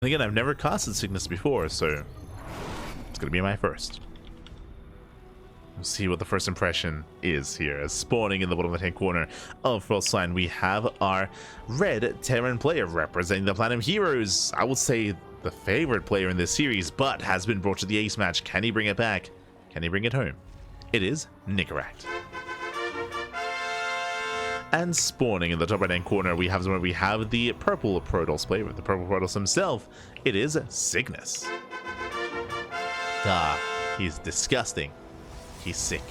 And again, I've never casted SickNess before, so it's gonna be my first. We'll see what the first impression is here. As spawning in the bottom left-hand corner of Frost Sign, we have our red Terran player representing the Platinum Heroes. I would say the favorite player in this series, but has been brought to the ace match. Can he bring it back? Can he bring it home? It is Nicoract. And spawning in the top right-hand corner, we have the purple Protoss player, the purple Protoss himself. It is SickNess. He's disgusting. He's sick.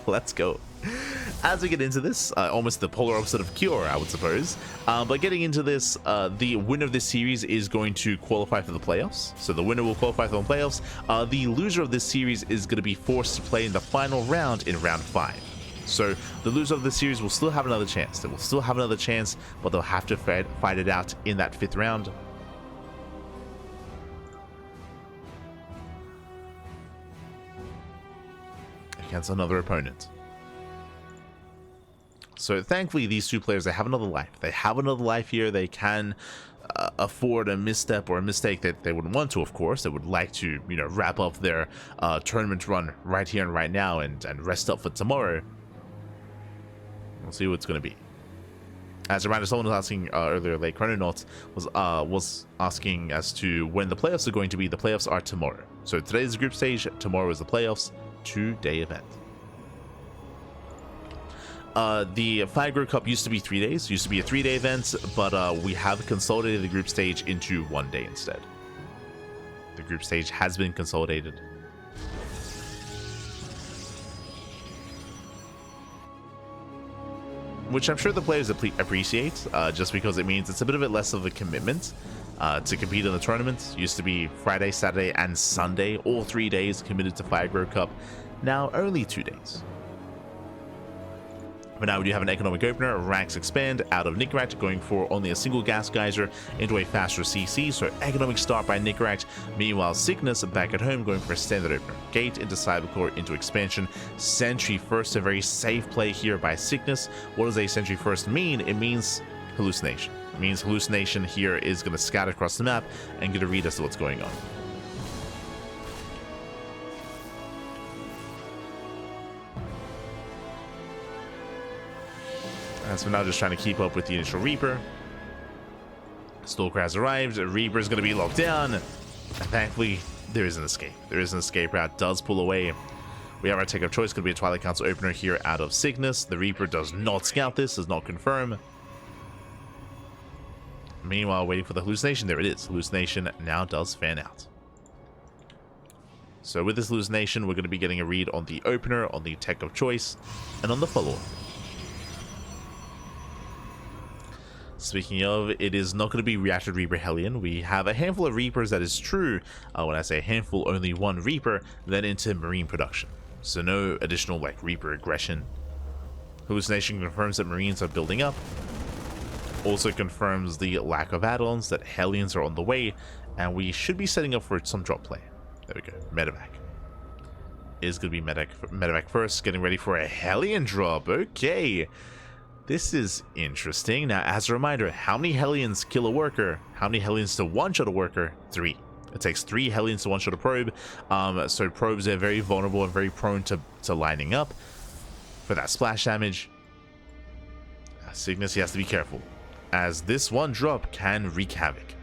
Let's go. As we get into this, almost the polar opposite of Cure, I would suppose. But getting into this, the winner of this series is going to qualify for the playoffs. So the winner will qualify for the playoffs. The loser of this series is going to be forced to play in the final round in round 5. So the loser of this series will still have another chance. They will still have another chance, but they'll have to fight it out in that 5th round. Against another opponent. So thankfully these two players, they have another life. They have another life here. They can afford a misstep or a mistake that they wouldn't want to, of course. They would like to, you know, wrap up their tournament run right here and right now and rest up for tomorrow. We'll see what it's going to be. As a reminder, someone was asking earlier, like Chrononaut was asking as to when the playoffs are going to be. The playoffs are tomorrow. So today's the group stage, tomorrow is the playoffs. 2-day event. The Fire Cup used to be 3 days, used to be a 3-day event, but we have consolidated the group stage into 1 day instead. The group stage has been consolidated. Which I'm sure the players appreciate, just because it means it's a bit of less of a commitment to compete in the tournament. Used to be Friday, Saturday, and Sunday, all 3 days committed to Fire Cup. Now only 2 days. But now we do have an economic opener, ranks expand out of Nicoract, going for only a single gas geyser into a faster CC, so economic start by Nicoract. Meanwhile, SickNess back at home going for a standard opener. Gate into Cybercore into expansion. Sentry first, a very safe play here by SickNess. What does a Sentry first mean? It means hallucination. It means hallucination here is going to scatter across the map and get a read as to what's going on. And so now just trying to keep up with the initial Reaper. Stalker has arrived. Reaper is going to be locked down. And thankfully, there is an escape. There is an escape route. Does pull away. We have our take of choice. Going to be a Twilight Council opener here out of SickNess. The Reaper does not scout this. Does not confirm. Meanwhile, waiting for the hallucination. There it is. Hallucination now does fan out. So with this hallucination, we're going to be getting a read on the opener, on the tech of choice, and on the follower. Speaking of, it is not going to be Reactor Reaper Hellion. We have a handful of Reapers, that is true. When I say a handful, only one Reaper, then into Marine production. So no additional like Reaper aggression. Hallucination confirms that Marines are building up. Also confirms the lack of add-ons, that Hellions are on the way, and we should be setting up for some drop play. There we go, medevac. Is going to be medevac first, getting ready for a Hellion drop. Okay. This is interesting. Now, as a reminder, how many Hellions kill a worker? How many Hellions to one-shot a worker? 3. It takes 3 Hellions to one-shot a probe. So probes are very vulnerable and very prone to lining up for that splash damage. SickNess, he has to be careful, as this one drop can wreak havoc.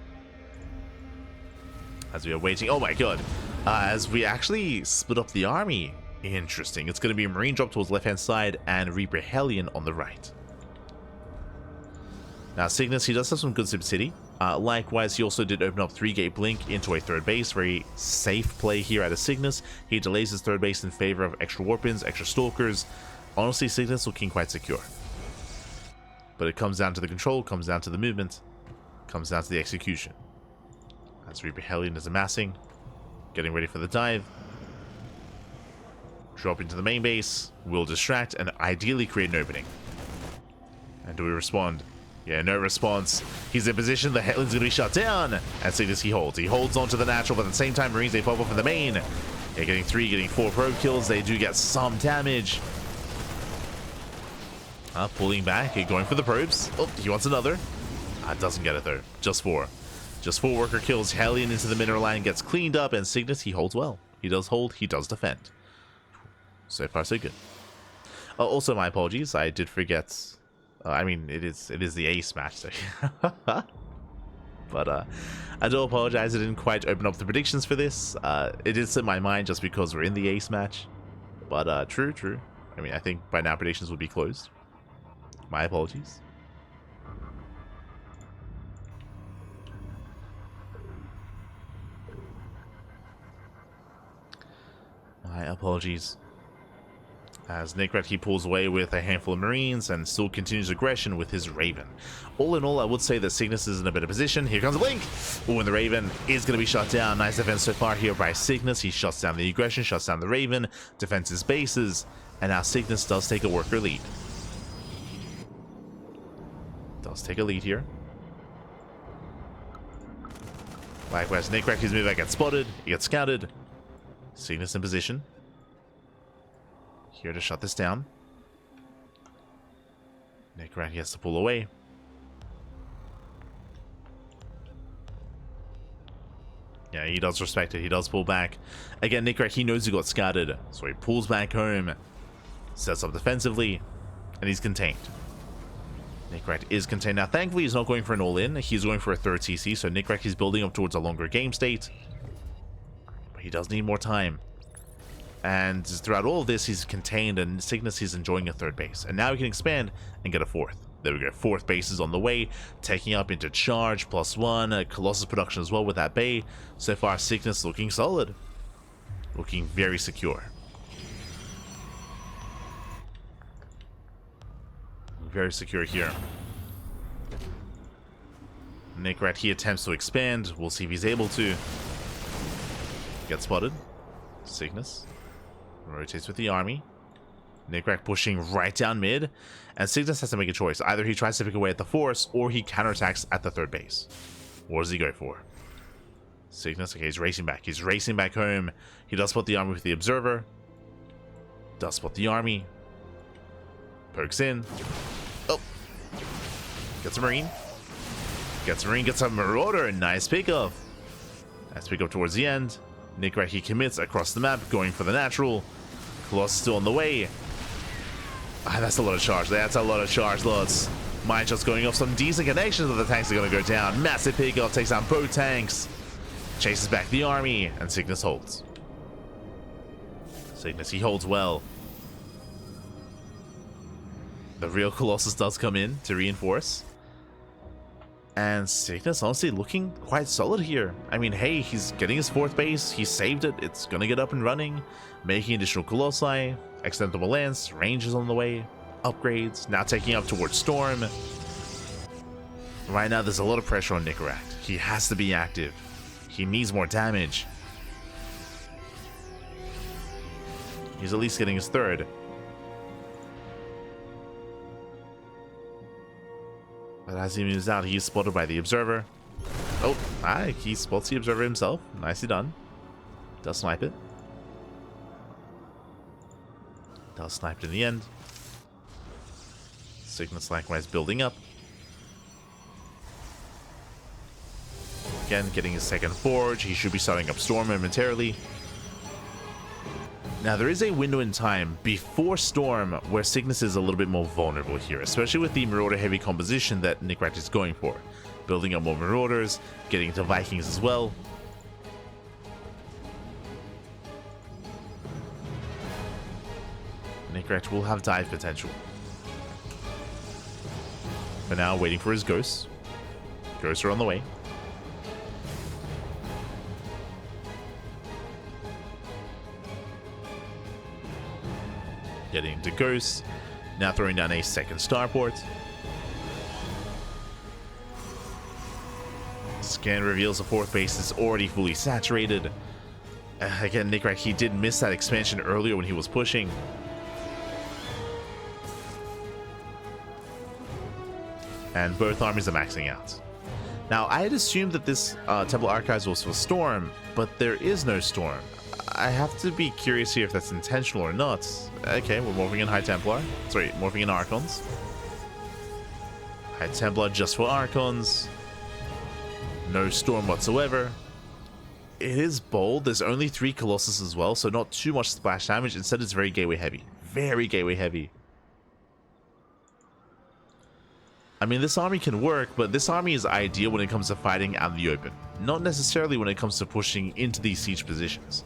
As we are waiting, oh my god, as we actually split up the army. Interesting. It's going to be a Marine drop towards left-hand side and Reaper Hellion on the right. Now, SickNess, he does have some good Zip City. Likewise, he also did open up 3-gate Blink into a third base. Very safe play here out of SickNess. He delays his third base in favor of extra Warpins, extra Stalkers. Honestly, SickNess looking quite secure. But it comes down to the control, comes down to the movement, comes down to the execution. As Reaper Hellion is amassing, getting ready for the dive. Drop into the main base, will distract, and ideally create an opening. And do we respond? Yeah, no response. He's in position, the Hellion's going to be shut down. And SickNess, he holds. He holds onto the natural, but at the same time, Marines, they pop up in the main. Yeah, getting 3, getting 4 probe kills. They do get some damage. Pulling back, going for the probes. Oh, he wants another. Doesn't get it though. Just 4. Just 4 worker kills. Hellion into the mineral line, gets cleaned up, and SickNess, he holds well. He does hold, he does defend. So far, so good. Also, my apologies. I did forget. I mean, it is the ace match. So but I do apologize. I didn't quite open up the predictions for this. It did slip my mind just because we're in the ace match. But true. I mean, I think by now predictions would be closed. My apologies. My apologies. As Nicoract, he pulls away with a handful of Marines and still continues aggression with his Raven. All in all, I would say that SickNess is in a better position. Here comes a blink! Ooh, and the Raven is going to be shot down. Nice defense so far here by SickNess. He shuts down the aggression, shuts down the Raven, defends his bases, and now SickNess does take a worker lead. Does take a lead here. Likewise, Nicoract, his move gets spotted, he gets scouted. SickNess in position. Here to shut this down. Nicoract, he has to pull away. Yeah, he does respect it. He does pull back. Again, Nicoract, he knows he got scouted, so he pulls back home, sets up defensively, and he's contained. Nicoract is contained. Now, thankfully, he's not going for an all-in. He's going for a third CC, so Nicoract is building up towards a longer game state. But he does need more time. And throughout all of this, he's contained, and SickNess is enjoying a third base. And now he can expand and get a fourth. There we go. Fourth base is on the way, taking up into charge, +1, Colossus production as well with that bay. So far, SickNess looking solid. Looking very secure. Very secure here. Nicoract, he attempts to expand. We'll see if he's able to. Get spotted. SickNess rotates with the army. Nicoract pushing right down mid, and SickNess has to make a choice. Either he tries to pick away at the force, or he counterattacks at the third base. What does he go for? SickNess, okay, he's racing back. He's racing back home. He does spot the army with the observer. Does spot the army. Pokes in. Oh. Gets a marine. Gets a marine, gets a marauder. Nice pickup. Nice pickup towards the end. Nicoract, he commits across the map, going for the natural. Colossus still on the way. Ah, that's a lot of charge. That's a lot of charge, lots. Mine shots going off. Some decent connections, but the tanks are going to go down. Massive pickup, takes down both tanks. Chases back the army, and SickNess holds. SickNess, he holds well. The real Colossus does come in to reinforce. And SickNess honestly looking quite solid here. I mean, hey, he's getting his fourth base. He saved it. It's going to get up and running. Making additional Colossi. Extendable lance. Range is on the way. Upgrades. Now taking up towards Storm. Right now, there's a lot of pressure on Nicoract. He has to be active. He needs more damage. He's at least getting his third. But as he moves out, he's spotted by the observer. Oh, he spots the observer himself. Nicely done. Does snipe it. Does snipe it in the end. SickNess likewise building up. Again, getting his second forge. He should be starting up Storm momentarily. Now, there is a window in time before Storm where SickNess is a little bit more vulnerable here, especially with the Marauder-heavy composition that Nicoract is going for. Building up more Marauders, getting into Vikings as well. Nicoract will have dive potential. For now, waiting for his Ghosts. Ghosts are on the way. Getting into Ghosts. Now throwing down a second starport. Scan reveals the fourth base is already fully saturated. Again, Nicoract, he did miss that expansion earlier when he was pushing. And both armies are maxing out. Now, I had assumed that this Temple Archives was for Storm, but there is no Storm. I have to be curious here if that's intentional or not. Okay, we're morphing in High Templar. Sorry, morphing in Archons. High Templar just for Archons. No storm whatsoever. It is bold. There's only 3 Colossus as well, so not too much splash damage. Instead, it's very gateway heavy. Very gateway heavy. I mean, this army can work, but this army is ideal when it comes to fighting out in the open. Not necessarily when it comes to pushing into these siege positions.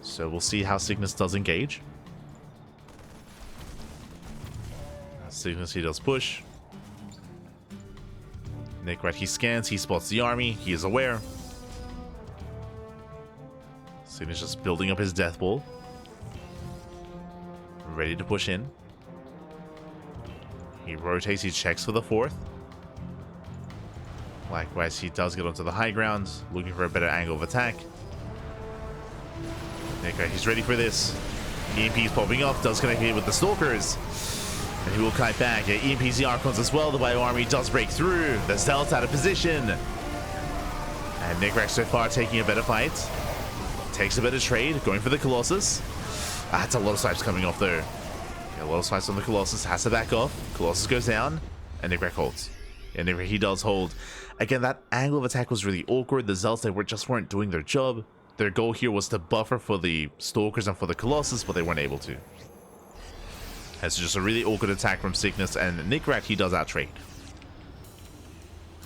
So we'll see how SickNess does engage. SickNess, he does push. Nicoract, he scans, he spots the army, he is aware. SickNess just building up his death ball. Ready to push in. He rotates, he checks for the 4th. Likewise, he does get onto the high ground, looking for a better angle of attack. Nicoract, he's ready for this. EMP's popping up, does connect here with the Stalkers. And he will kite back. Yeah, EMP's the Archons as well. The Bio Army does break through. The Zealot's out of position. And Nicoract so far taking a better fight. Takes a better trade, going for the Colossus. That's a lot of swipes coming off though. Yeah, a lot of swipes on the Colossus. Has to back off. Colossus goes down. And Nicoract holds. Yeah, Nicoract, he does hold. Again, that angle of attack was really awkward. The Zealots, they just weren't doing their job. Their goal here was to buffer for the Stalkers and for the Colossus, but they weren't able to. That's just a really awkward attack from SickNess, and Nicoract, he does outtrade.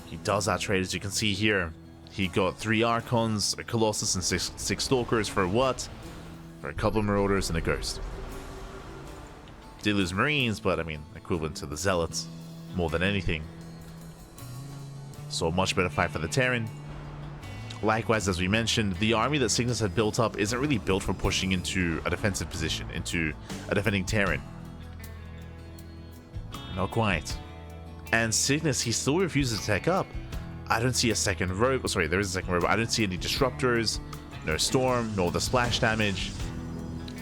He does outtrade, as you can see here. He got 3 Archons, a Colossus, and 6 Stalkers for what? For a couple of Marauders and a Ghost. Did lose Marines, but I mean, equivalent to the Zealots, more than anything. So a much better fight for the Terran. Likewise, as we mentioned, the army that SickNess had built up isn't really built for pushing into a defensive position, into a defending Terran. Not quite. And SickNess, he still refuses to tech up. I don't see a second robe. Oh, sorry, there is a second robe. I don't see any disruptors, no storm, nor the splash damage.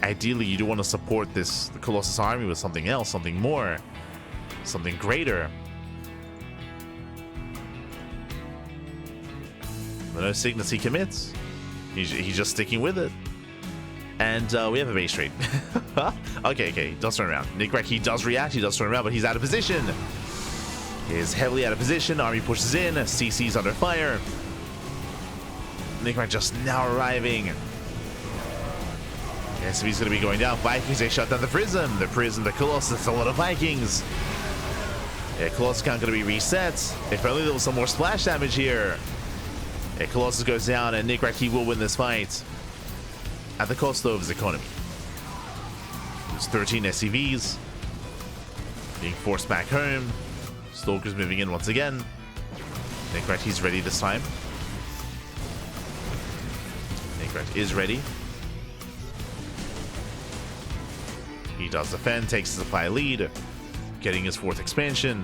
Ideally, you do want to support the Colossus army with something else, something more, something greater. But no, SickNess, he commits. He's just sticking with it. And we have a base trade. Okay, he does turn around. Nicoract, he does react, he does turn around, but he's out of position. He is heavily out of position. Army pushes in. CC's under fire. Nicoract just now arriving. Yeah, so he's going to be going down. Vikings, they shut down the Prism. The Prism, the Colossus, a lot of Vikings. Yeah, Colossus count going to be reset. If only there was some more splash damage here. Yeah, Colossus goes down, and Nicoract, he will win this fight. At the cost of his economy. There's 13 SCVs. Being forced back home. Stalkers moving in once again. Nicoract, he's ready this time. Nicoract is ready. He does defend, takes the supply lead. Getting his 4th expansion.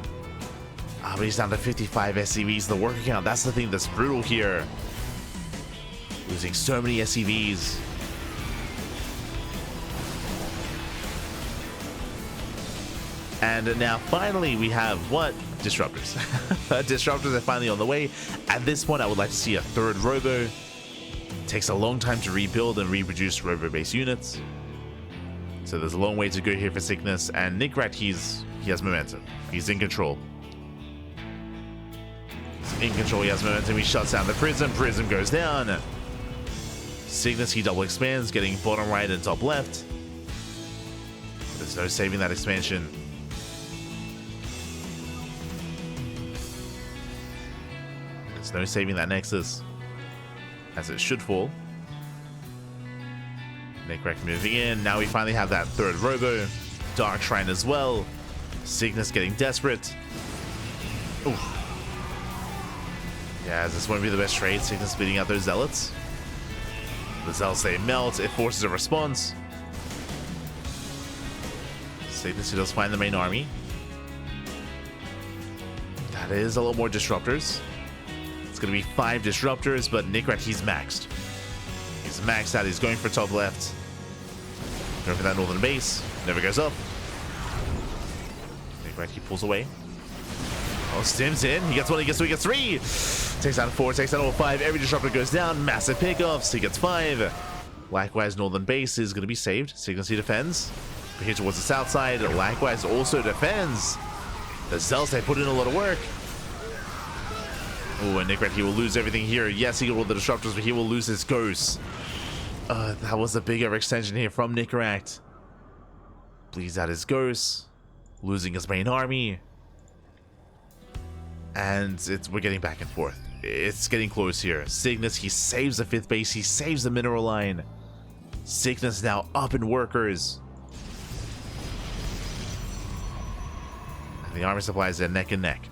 But he's down to 55 SCVs. The worker count, that's the thing that's brutal here. Losing so many SCVs. And now finally we have what? Disruptors. Disruptors are finally on the way. At this point, I would like to see a 3rd Robo. It takes a long time to rebuild and reproduce Robo-based units. So there's a long way to go here for SickNess. And Nicoract, he has momentum. He's in control. He's in control, he has momentum. He shuts down the Prism. Prism goes down. SickNess, he double expands, getting bottom right and top left. There's no saving that expansion. There's no saving that Nexus, as it should fall. Nicoract moving in. Now we finally have that 3rd Robo. Dark Shrine as well. SickNess getting desperate. Ooh. Yeah, this won't be the best trade. SickNess beating out those Zealots. The Zealots, they melt. It forces a response. SickNess, he does find the main army. That is a lot more disruptors. It's going to be 5 disruptors, but Nicoract, he's maxed. He's maxed out. He's going for top left. Going for that northern base. Never goes up. Nicoract, he pulls away. Oh, Stims in. He gets 1, he gets 2, he gets 3. Takes out 4, takes out all 5. Every disruptor goes down. Massive pickoffs. He gets 5. Likewise, northern base is going to be saved. SickNess, he defends. But here towards the south side. Likewise also defends. The Zealots, they put in a lot of work. Oh, and Nicoract, he will lose everything here. Yes, he got all the disruptors, but he will lose his ghosts. That was a big overextension here from Nicoract. Bleeds out his ghosts, losing his main army. And we're getting back and forth. It's getting close here. SickNess, he saves the 5th base, he saves the mineral line. SickNess now up in workers. And the army supplies are neck and neck.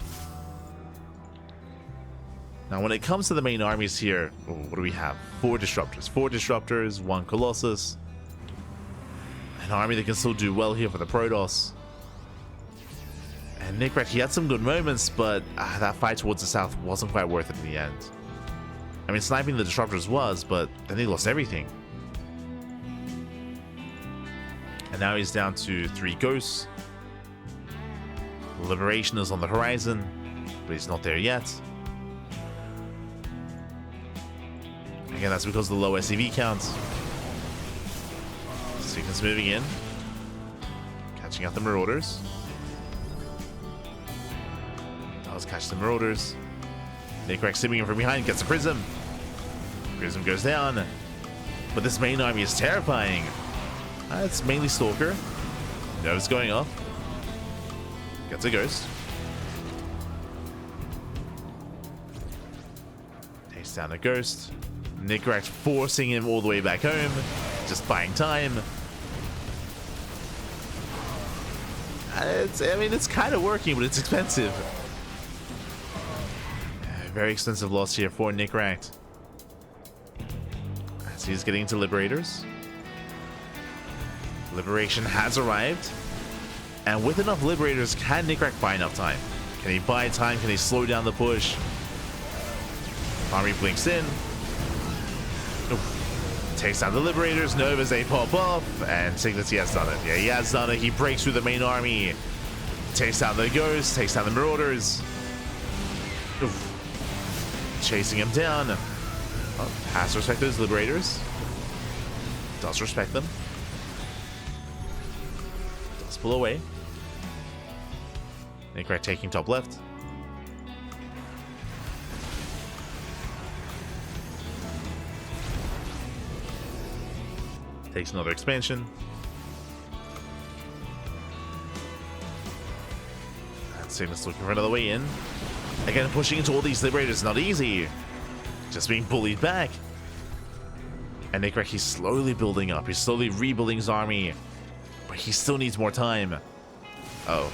Now, when it comes to the main armies here, what do we have? 4 disruptors. 4 disruptors, 1 Colossus. An army that can still do well here for the Protoss. And Nicoract, he had some good moments, but that fight towards the south wasn't quite worth it in the end. I mean, sniping the disruptors was, but then he lost everything. And now he's down to 3 ghosts. Liberation is on the horizon, but he's not there yet. Again, that's because of the low SCV count. SickNess moving in. Catching out the Marauders. Does catch the Marauders. Nicoract simming in from behind, gets a Prism. Prism goes down. But this main army is terrifying. It's mainly Stalker. No's going off. Gets a Ghost. Takes down a Ghost. Nicoract forcing him all the way back home, just buying time. I mean, it's kind of working, but it's expensive. Very expensive loss here for Nicoract. As he's getting into Liberators. Liberation has arrived. And with enough Liberators, can Nicoract buy enough time? Can he buy time? Can he slow down the push? Army blinks in. Oof. Takes out the Liberators. Novas, they pop off. And SickNess, he has done it. Yeah, he has done it. He breaks through the main army. Takes out the Ghosts. Takes out the Marauders. Oof. Chasing him down. Oh, has to respect those Liberators. Does respect them. Does pull away. Nicoract taking top left. Takes another expansion. And SickNess looking for another way in. Again, pushing into all these Liberators, not easy. Just being bullied back. And Nicoract, he's slowly building up. He's slowly rebuilding his army. But he still needs more time. Oh.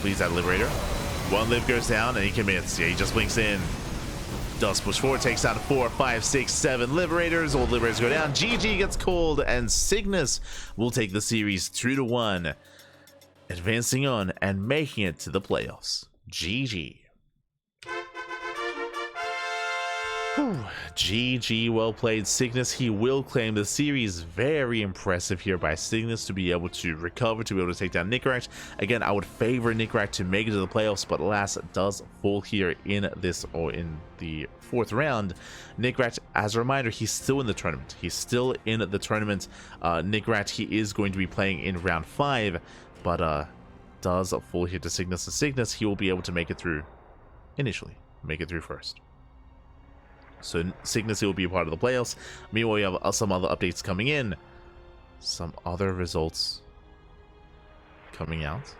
Bleeds out Liberator. 1 Lib goes down and he commits. Yeah, he just blinks in. Does push forward, takes out 4, 5, 6, 7 Liberators. All Liberators go down. GG gets called, and SickNess will take the series 2-1, advancing on and making it to the playoffs. GG. Whew. GG, well played, SickNess. He will claim the series. Very impressive here by SickNess to be able to recover, to be able to take down Nicoract. Again, I would favor Nicoract to make it to the playoffs, but alas, does fall here in this, or in the 4th round. Nicoract, as a reminder, he's still in the tournament. He's still in the tournament. Nicoract, he is going to be playing in round 5, but does fall here to SickNess. And SickNess, he will be able to make it through initially. Make it through first. So SickNess will be a part of the playoffs. Meanwhile, we have some other updates coming in. Some other results coming out.